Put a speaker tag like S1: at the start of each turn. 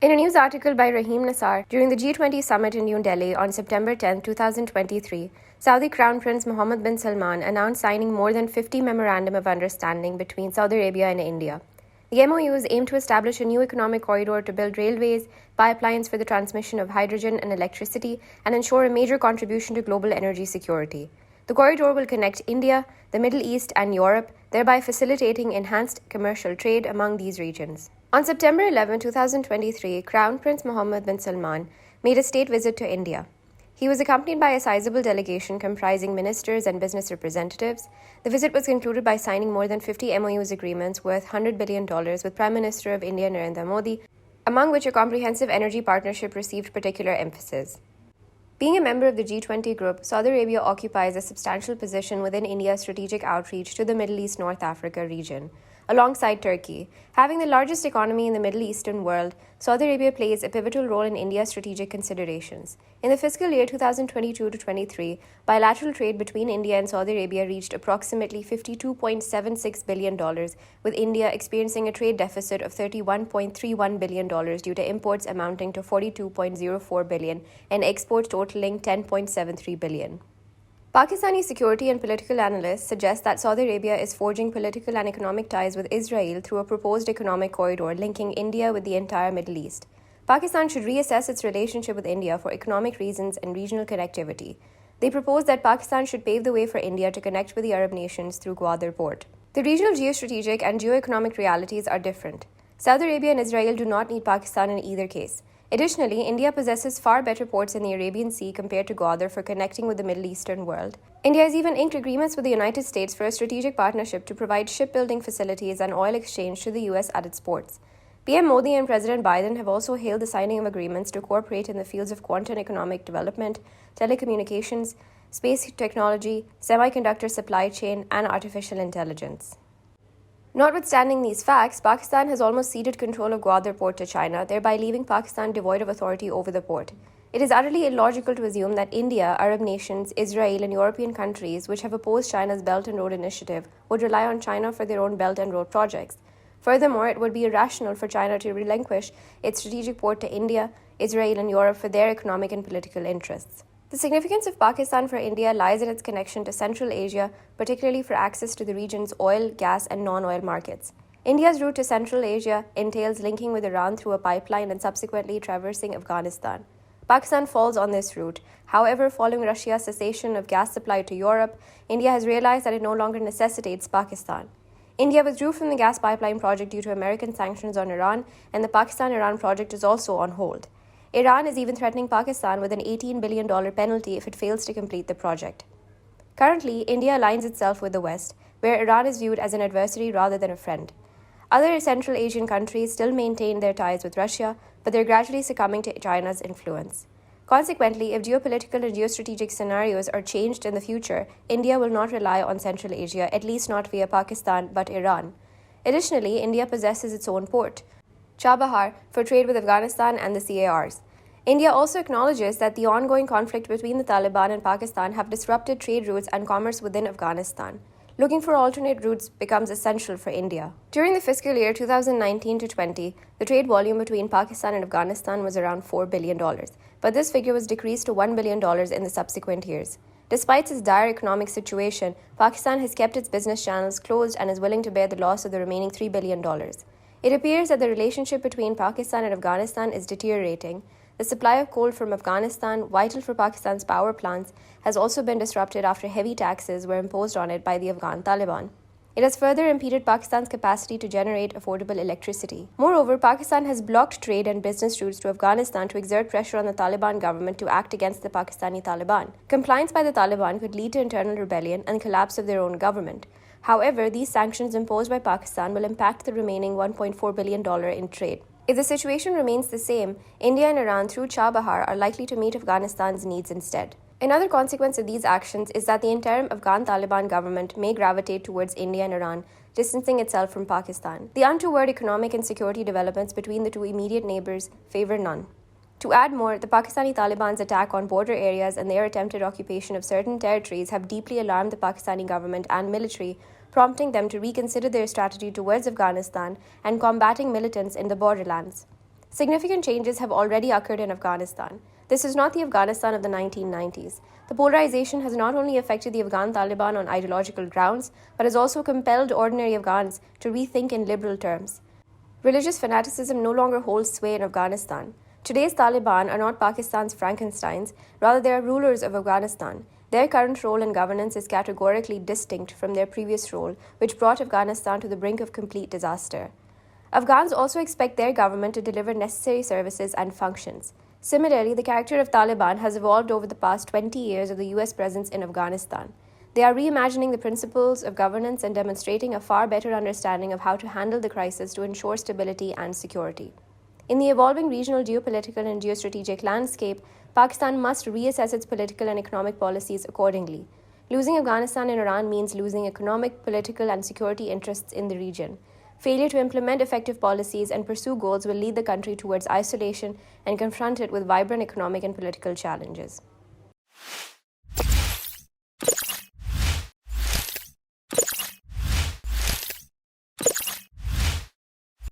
S1: In a news article by Rahim Nassar during the G20 summit in New Delhi on September 10, 2023, Saudi Crown Prince Muhammad Bin Salman announced signing more than 50 Memorandum of Understanding between Saudi Arabia and India. The MoUs aim to establish a new economic corridor to build railways, pipelines for the transmission of hydrogen and electricity, and ensure a major contribution to global energy security. The corridor will connect India, the Middle East, and Europe, thereby facilitating enhanced commercial trade among these regions. On September 11, 2023, Crown Prince Muhammad Bin Salman made a state visit to India. He was accompanied by a sizable delegation comprising ministers and business representatives. The visit was concluded by signing more than 50 MoUs agreements worth $100 billion with Prime Minister of India Narendra Modi, among which a comprehensive energy partnership received particular emphasis. Being a member of the G20 group, Saudi Arabia occupies a substantial position within India's strategic outreach to the Middle East North Africa region. Alongside Turkey, having the largest economy in the Middle Eastern world, Saudi Arabia plays a pivotal role in India's strategic considerations. In the fiscal year 2022-23, bilateral trade between India and Saudi Arabia reached approximately $52.76 billion, with India experiencing a trade deficit of $31.31 billion due to imports amounting to $42.04 billion and exports totaling $10.73 billion. Pakistani security and political analysts suggest that Saudi Arabia is forging political and economic ties with Israel through a proposed economic corridor linking India with the entire Middle East. Pakistan should reassess its relationship with India for economic reasons and regional connectivity. They propose that Pakistan should pave the way for India to connect with the Arab nations through Gwadar port. The regional geostrategic and geoeconomic realities are different. Saudi Arabia and Israel do not need Pakistan in either case. Additionally, India possesses far better ports in the Arabian Sea compared to Gwadar for connecting with the Middle Eastern world. India has even inked agreements with the United States for a strategic partnership to provide shipbuilding facilities and oil exchange to the U.S. at its ports. PM Modi and President Biden have also hailed the signing of agreements to cooperate in the fields of quantum economic development, telecommunications, space technology, semiconductor supply chain, and artificial intelligence. Notwithstanding these facts, Pakistan has almost ceded control of Gwadar port to China, thereby leaving Pakistan devoid of authority over the port. It is utterly illogical to assume that India, Arab nations, Israel, and European countries, which have opposed China's Belt and Road Initiative, would rely on China for their own Belt and Road projects. Furthermore, it would be irrational for China to relinquish its strategic port to India, Israel, and Europe for their economic and political interests. The significance of Pakistan for India lies in its connection to Central Asia, particularly for access to the region's oil, gas, and non-oil markets. India's route to Central Asia entails linking with Iran through a pipeline and subsequently traversing Afghanistan. Pakistan falls on this route. However, following Russia's cessation of gas supply to Europe, India has realized that it no longer necessitates Pakistan. India withdrew from the gas pipeline project due to American sanctions on Iran, and the Pakistan-Iran project is also on hold. Iran is even threatening Pakistan with an $18 billion penalty if it fails to complete the project. Currently, India aligns itself with the West, where Iran is viewed as an adversary rather than a friend. Other Central Asian countries still maintain their ties with Russia, but they're gradually succumbing to China's influence. Consequently, if geopolitical and geostrategic scenarios are changed in the future, India will not rely on Central Asia, at least not via Pakistan, but Iran. Additionally, India possesses its own port, Chabahar, for trade with Afghanistan and the CARs. India also acknowledges that the ongoing conflict between the Taliban and Pakistan have disrupted trade routes and commerce within Afghanistan. Looking for alternate routes becomes essential for India. During the fiscal year 2019-20, the trade volume between Pakistan and Afghanistan was around $4 billion, but this figure was decreased to $1 billion in the subsequent years. Despite its dire economic situation, Pakistan has kept its business channels closed and is willing to bear the loss of the remaining $3 billion. It appears that the relationship between Pakistan and Afghanistan is deteriorating. The supply of coal from Afghanistan, vital for Pakistan's power plants, has also been disrupted after heavy taxes were imposed on it by the Afghan Taliban. It has further impeded Pakistan's capacity to generate affordable electricity. Moreover, Pakistan has blocked trade and business routes to Afghanistan to exert pressure on the Taliban government to act against the Pakistani Taliban. Compliance by the Taliban could lead to internal rebellion and collapse of their own government. However, these sanctions imposed by Pakistan will impact the remaining $1.4 billion in trade. If the situation remains the same, India and Iran through Chabahar are likely to meet Afghanistan's needs instead. Another consequence of these actions is that the interim Afghan Taliban government may gravitate towards India and Iran, distancing itself from Pakistan. The untoward economic and security developments between the two immediate neighbors favor none. To add more, the Pakistani Taliban's attack on border areas and their attempted occupation of certain territories have deeply alarmed the Pakistani government and military, prompting them to reconsider their strategy towards Afghanistan and combating militants in the borderlands. Significant changes have already occurred in Afghanistan. This is not the Afghanistan of the 1990s. The polarization has not only affected the Afghan Taliban on ideological grounds, but has also compelled ordinary Afghans to rethink in liberal terms. Religious fanaticism no longer holds sway in Afghanistan. Today's Taliban are not Pakistan's Frankensteins, rather they are rulers of Afghanistan. Their current role in governance is categorically distinct from their previous role, which brought Afghanistan to the brink of complete disaster. Afghans also expect their government to deliver necessary services and functions. Similarly, the character of Taliban has evolved over the past 20 years of the US presence in Afghanistan. They are reimagining the principles of governance and demonstrating a far better understanding of how to handle the crisis to ensure stability and security. In the evolving regional geopolitical and geostrategic landscape, Pakistan must reassess its political and economic policies accordingly. Losing Afghanistan and Iran means losing economic, political, and security interests in the region. Failure to implement effective policies and pursue goals will lead the country towards isolation and confront it with vibrant economic and political challenges.